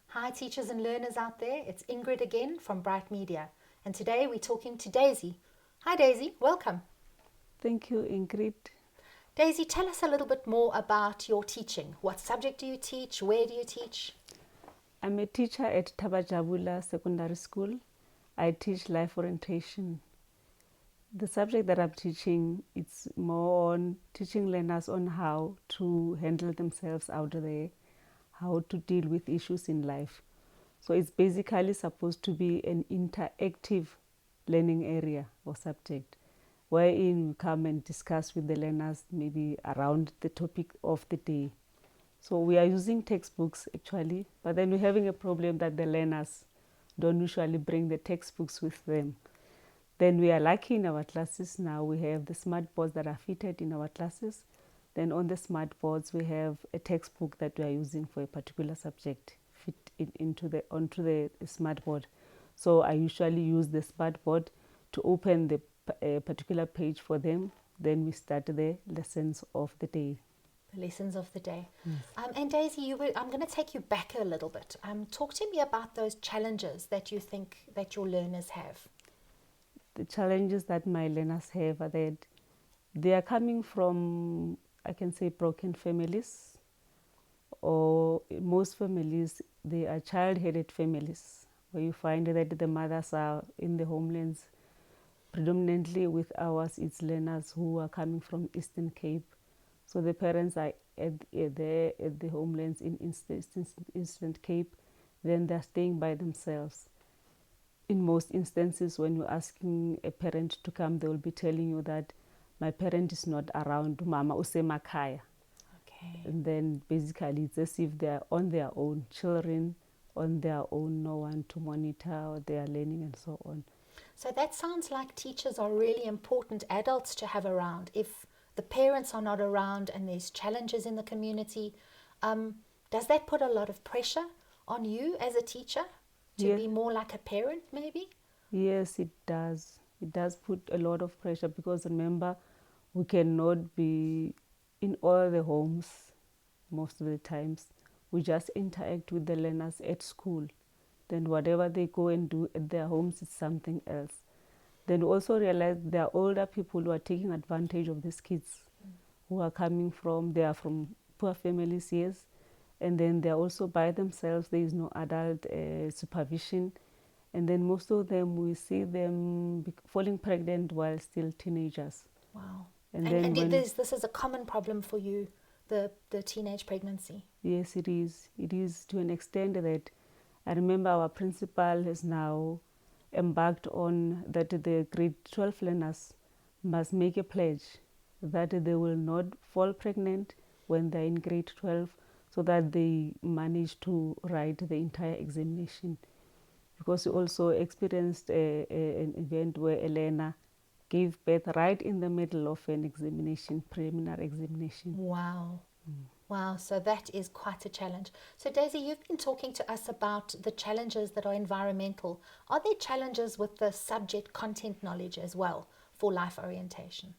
Hi teachers and learners out there, it's Ingrid again from BrightMedia, and today we're talking to Daisy. Hi Daisy, welcome. Thank you, Ingrid. Daisy, tell us a little bit more about your teaching. What subject do you teach? Where do you teach? I'm a teacher at Tabajabula Secondary School. I teach life orientation. The subject that I'm teaching, it's more on teaching learners on how to handle themselves out there, how to deal with issues in life. So it's basically supposed to be an interactive learning area or subject, wherein you come and discuss with the learners maybe around the topic of the day. So we are using textbooks actually, but then we're having a problem that the learners don't usually bring the textbooks with them. Then we are lucky in our classes now, we have the smart boards that are fitted in our classes. Then on the smart boards, we have a textbook that we are using for a particular subject fit onto the smart board. So I usually use the smart board to open a particular page for them. Then we start the lessons of the day. The lessons of the day. And Daisy, I'm going to take you back a little bit. Talk to me about those challenges that you think that your learners have. The challenges that my learners have are that they are coming from, I can say, broken families, or most families, they are child-headed families, where you find that the mothers are in the homelands. Predominantly with ours, it's learners who are coming from Eastern Cape. So the parents are at the homelands in Eastern Cape, then they're staying by themselves. In most instances, when you're asking a parent to come, they will be telling you that my parent is not around, mama usemakhaya. Okay. And then basically it's as if they're on their own, children on their own, no one to monitor their learning and so on. So that sounds like teachers are really important adults to have around. If the parents are not around and there's challenges in the community, does that put a lot of pressure on you as a teacher to be more like a parent maybe? Yes, it does. It does put a lot of pressure because remember, we cannot be in all the homes most of the times. We just interact with the learners at school. Then whatever they go and do at their homes is something else. Then we also realize there are older people who are taking advantage of these kids who are they are from poor families, yes, and then they're also by themselves. There is no adult supervision. And then most of them, we see them falling pregnant while still teenagers. Wow. And this is a common problem for you, the teenage pregnancy? Yes, it is. It is to an extent that I remember our principal has now embarked on that the grade 12 learners must make a pledge that they will not fall pregnant when they're in grade 12, so that they manage to write the entire examination. Because we also experienced an event where a learner gave birth right in the middle of an examination, preliminary examination. Wow. Wow, so that is quite a challenge. So Daisy, you've been talking to us about the challenges that are environmental. Are there challenges with the subject content knowledge as well for life orientation?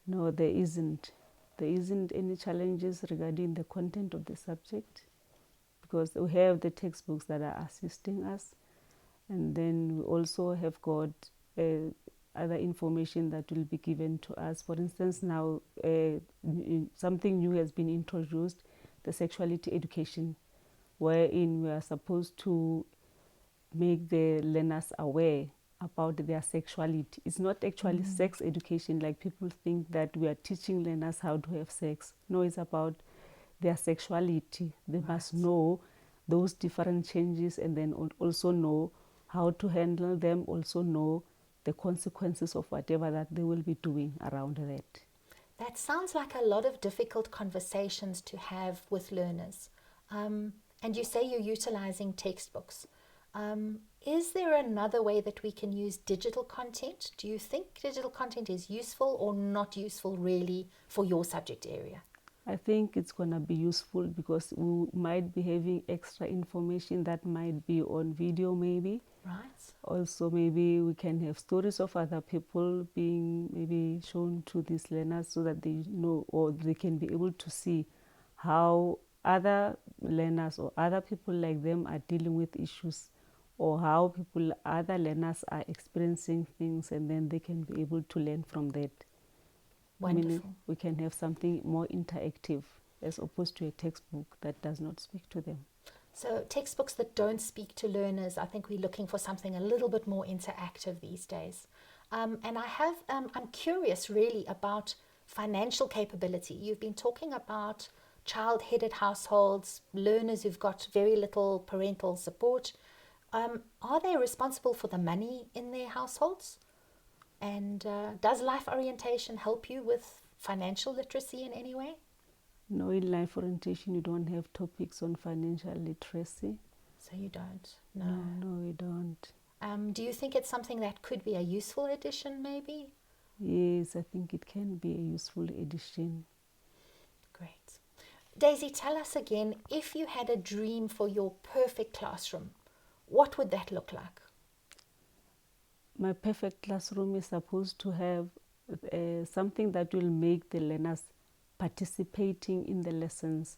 No, there isn't. There isn't any challenges regarding the content of the subject, because we have the textbooks that are assisting us, and then we also have got other information that will be given to us. For instance, now something new has been introduced, the sexuality education, wherein we are supposed to make the learners aware about their sexuality. It's not actually sex education like people think, that we are teaching learners how to have sex. No, it's about their sexuality. They must know those different changes, and then also know how to handle them, also know the consequences of whatever that they will be doing around that. That sounds like a lot of difficult conversations to have with learners. And you say you're utilizing textbooks. Is there another way that we can use digital content? Do you think digital content is useful or not useful really for your subject area? I think it's going to be useful because we might be having extra information that might be on video maybe. Right. Also, maybe we can have stories of other people being maybe shown to these learners so that they know, or they can be able to see how other learners or other people like them are dealing with issues, or how other learners are experiencing things, and then they can be able to learn from that. Wonderful. I mean, we can have something more interactive as opposed to a textbook that does not speak to them. So textbooks that don't speak to learners, I think we're looking for something a little bit more interactive these days. And I'm curious really about financial capability. You've been talking about child-headed households, learners who've got very little parental support. Are they responsible for the money in their households? And does life orientation help you with financial literacy in any way? No, in life orientation, you don't have topics on financial literacy. So you don't? No, we don't. Do you think it's something that could be a useful addition, maybe? Yes, I think it can be a useful addition. Great. Daisy, tell us again, if you had a dream for your perfect classroom, what would that look like? My perfect classroom is supposed to have something that will make the learners participating in the lessons.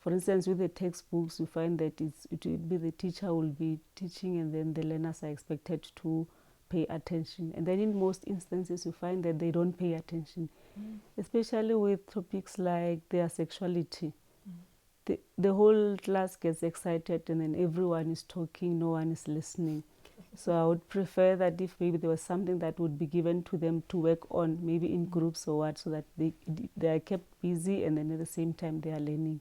For instance, with the textbooks, you find that it will be the teacher will be teaching, and then the learners are expected to pay attention. And then in most instances, you find that they don't pay attention, especially with topics like their sexuality. The whole class gets excited, and then everyone is talking, no one is listening. So I would prefer that if maybe there was something that would be given to them to work on, maybe in groups or what, so that they are kept busy, and then at the same time they are learning.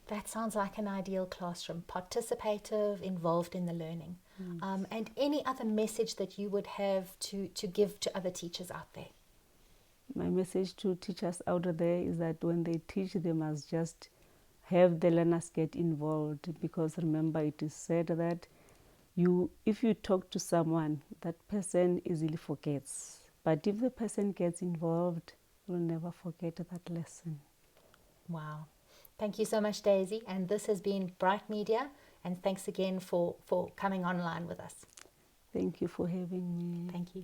That sounds like an ideal classroom, participative, involved in the learning. And any other message that you would have to give to other teachers out there? My message to teachers out there is that when they teach, they must just have the learners get involved, because remember, it is said that if you talk to someone, that person easily forgets. But if the person gets involved, you'll never forget that lesson. Wow. Thank you so much, Daisy. And this has been BrightMedia. And thanks again for coming online with us. Thank you for having me. Thank you.